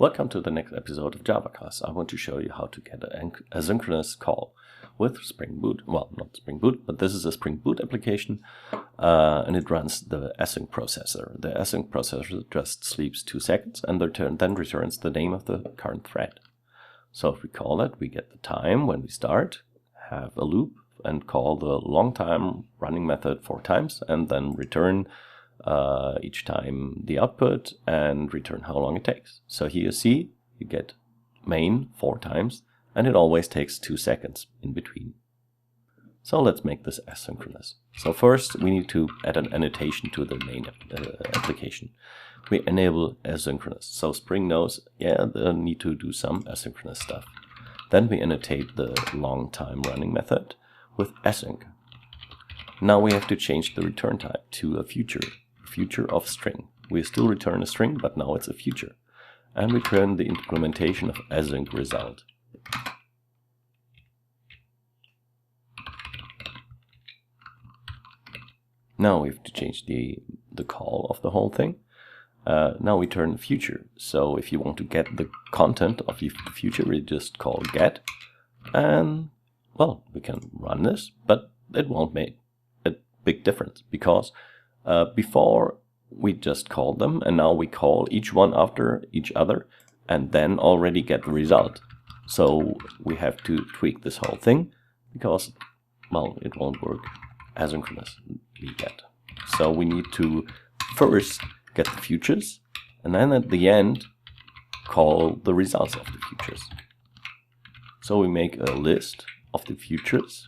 Welcome to the next episode of Java class. I want to show you how to get an asynchronous call with Spring Boot. Well, not Spring Boot, but this is a Spring Boot application, and it runs the async processor. The async processor just sleeps 2 seconds and then returns the name of the current thread. So if we call it, we get the time when we start, have a loop, and call the long time running method 4 times, and then return each time the output and return how long it takes. So here you see you get main 4 times and it always takes 2 seconds in between. So let's make this asynchronous. So first we need to add an annotation to the main application. We enable asynchronous. So Spring knows, yeah, they need to do some asynchronous stuff. Then we annotate the long time running method with async. Now we have to change the return type to a future of string. We still return a string, but now it's a future. And return the implementation of async result. Now we have to change the call of the whole thing. Now we turn future. So if you want to get the content of the future, we just call get. And, well, we can run this, but it won't make a big difference because before we just called them, and now we call each one after each other and then already get the result. So we have to tweak this whole thing because, well, it won't work asynchronously yet. So we need to first get the futures and then at the end call the results of the futures. So we make a list of the futures.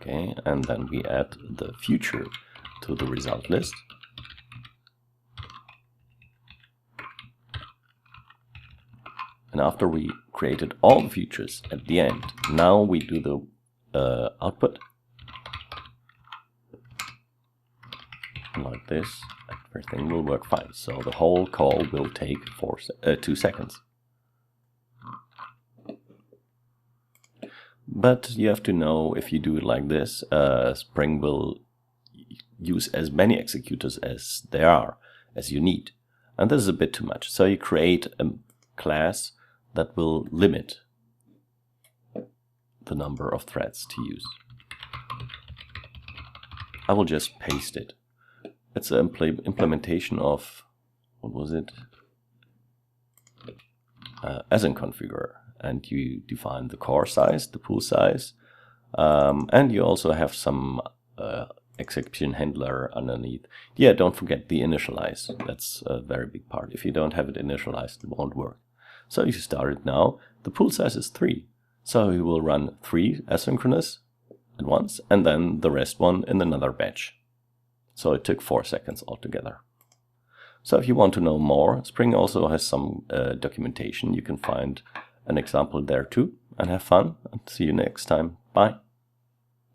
Okay, and then we add the future to the result list. And after we created all the futures at the end, now we do the output. And like this, everything will work fine. So the whole call will take 2 seconds. But you have to know, if you do it like this, Spring will use as many executors as there are, as you need. And this is a bit too much. So you create a class that will limit the number of threads to use. I will just paste it. It's an implementation of, what was it? Async configurer. And you define the core size, the pool size, and you also have some exception handler underneath. Yeah, don't forget the initialize. That's a very big part. If you don't have it initialized, it won't work. So you start it now. The pool size is 3. So you will run 3 asynchronous at once, and then the rest one in another batch. So it took 4 seconds altogether. So if you want to know more, Spring also has some documentation. You can find an example there too, and have fun, and see you next time. Bye.